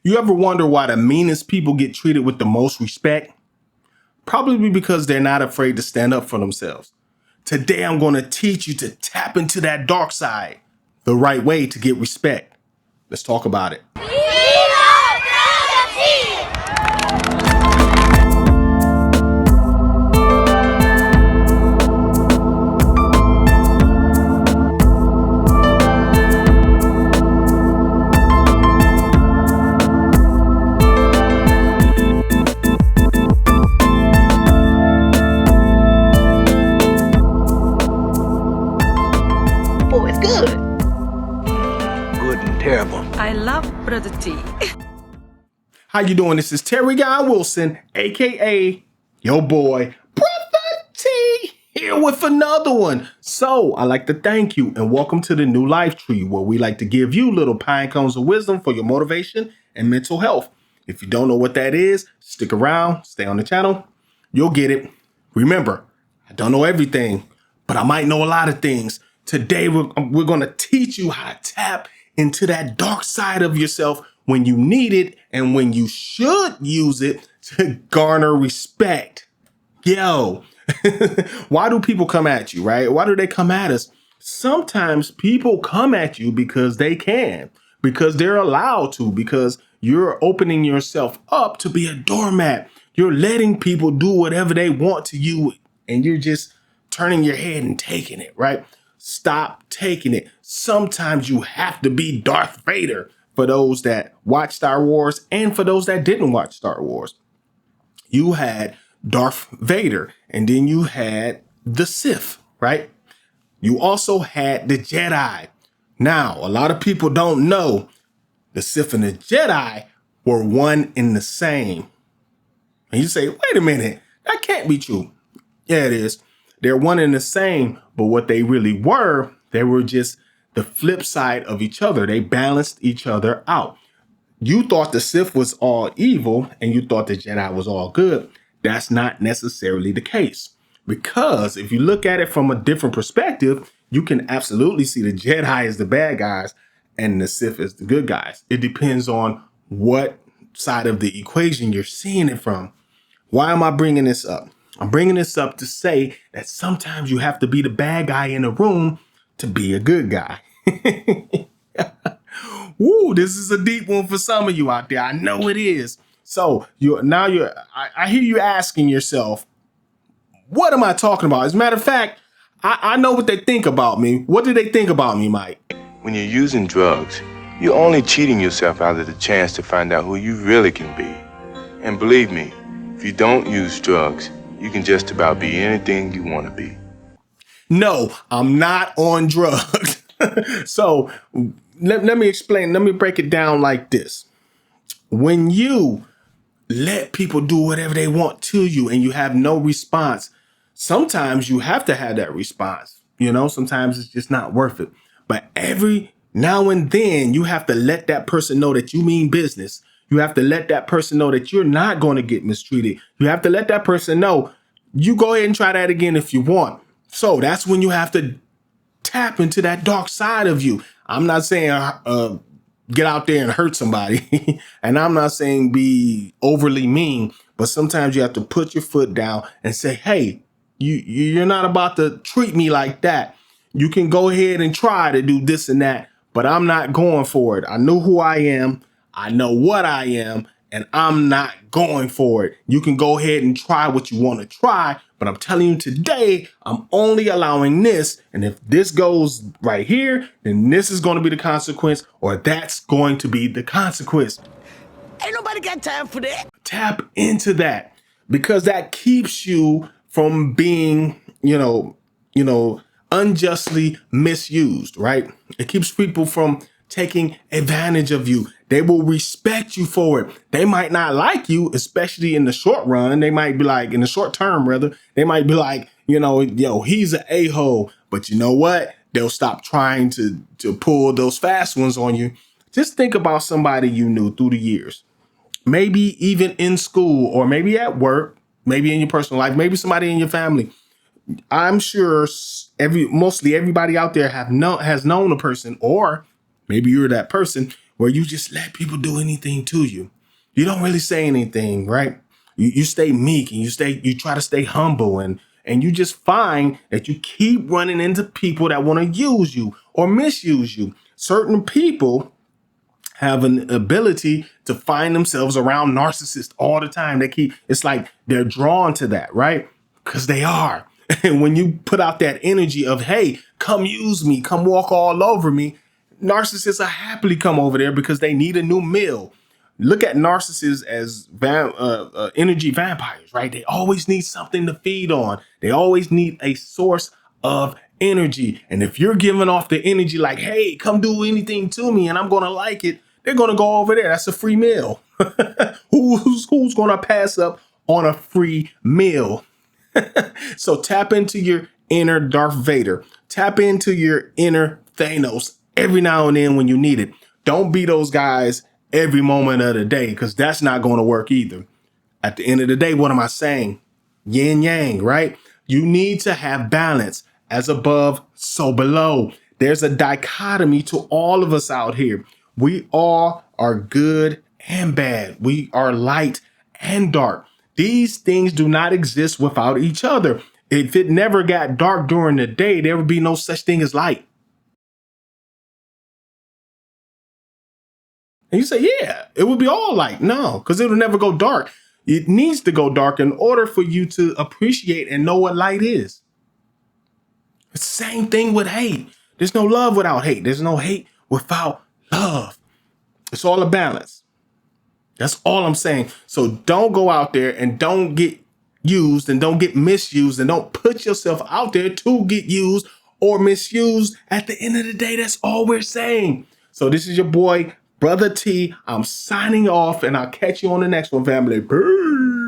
You ever wonder why the meanest people get treated with the most respect? Probably because they're not afraid to stand up for themselves. Today, I'm going to teach you to tap into that dark side, the right way to get respect. Let's talk about it. I love Brotha T. How you doing? This is Terry Guy Wilson, aka your boy Brotha T, here with another one. So I like to thank you and welcome to the New Life Tree, where we like to give you little pine cones of wisdom for your motivation and mental health. If you don't know what that is, stick around, stay on the channel. You'll get it. Remember, I don't know everything, but I might know a lot of things. Today, we're going to teach you how to tap into that dark side of yourself when you need it and when you should use it to garner respect. Yo, why do people come at you, right? Why do they come at us? Sometimes people come at you because they can, because they're allowed to, because you're opening yourself up to be a doormat. You're letting people do whatever they want to you, and you're just turning your head and taking it, right? Stop taking it. Sometimes you have to be Darth Vader for those that watch Star Wars and for those that didn't watch Star Wars. You had Darth Vader and then you had the Sith, right? You also had the Jedi. Now, a lot of people don't know the Sith and the Jedi were one and the same. And you say, wait a minute, that can't be true. Yeah, it is. They're one and the same, but what they really were, they were just the flip side of each other. They balanced each other out. You thought the Sith was all evil and you thought the Jedi was all good. That's not necessarily the case. Because if you look at it from a different perspective, you can absolutely see the Jedi as the bad guys and the Sith as the good guys. It depends on what side of the equation you're seeing it from. Why am I bringing this up? I'm bringing this up to say that sometimes you have to be the bad guy in the room to be a good guy. Woo, this is a deep one for some of you out there. I know it is. So I hear you asking yourself, what am I talking about? As a matter of fact, I know what they think about me. What do they think about me, Mike? When you're using drugs, you're only cheating yourself out of the chance to find out who you really can be. And believe me, if you don't use drugs, you can just about be anything you want to be. No, I'm not on drugs. So let me explain. Let me break it down like this. When you let people do whatever they want to you and you have no response, sometimes you have to have that response. You know, sometimes it's just not worth it. But every now and then you have to let that person know that you mean business. You have to let that person know that you're not going to get mistreated. You have to let that person know you go ahead and try that again if you want. So that's when you have to tap into that dark side of you. I'm not saying get out there and hurt somebody. And I'm not saying be overly mean. But sometimes you have to put your foot down and say, hey, you're not about to treat me like that. You can go ahead and try to do this and that, but I'm not going for it. I know who I am. I know what I am, and I'm not going for it. You can go ahead and try what you want to try, but I'm telling you today, I'm only allowing this. And if this goes right here, then this is going to be the consequence, or that's going to be the consequence. Ain't nobody got time for that. Tap into that, because that keeps you from being, unjustly misused, right? It keeps people from taking advantage of you. They will respect you for it. They might not like you, especially in the short run. They might be like, in the short term, rather, they might be like, he's an a-hole. But you know what? They'll stop trying to pull those fast ones on you. Just think about somebody you knew through the years. Maybe even in school, or maybe at work, maybe in your personal life, maybe somebody in your family. I'm sure mostly everybody out there has known a person, or maybe you're that person where you just let people do anything to you. You don't really say anything, right? You stay meek and you try to stay humble, and you just find that you keep running into people that want to use you or misuse you. Certain people have an ability to find themselves around narcissists all the time. It's like they're drawn to that, right? Because they are. And when you put out that energy of, hey, come use me, come walk all over me, narcissists will happily come over there because they need a new meal. Look at narcissists as energy vampires, right? They always need something to feed on. They always need a source of energy. And if you're giving off the energy like, hey, come do anything to me and I'm going to like it, they're going to go over there. That's a free meal. Who's going to pass up on a free meal? So tap into your inner Darth Vader. Tap into your inner Thanos every now and then when you need it. Don't be those guys every moment of the day, because that's not going to work either. At the end of the day, what am I saying? Yin yang, right? You need to have balance. As above, so below. There's a dichotomy to all of us out here. We all are good and bad. We are light and dark. These things do not exist without each other. If it never got dark during the day, there would be no such thing as light. And you say, yeah, it would be all light. No, because it'll never go dark. It needs to go dark in order for you to appreciate and know what light is. It's the same thing with hate. There's no love without hate. There's no hate without love. It's all a balance. That's all I'm saying. So don't go out there and don't get used and don't get misused and don't put yourself out there to get used or misused. At the end of the day, that's all we're saying. So this is your boy, Brotha T. I'm signing off and I'll catch you on the next one, family. Peace.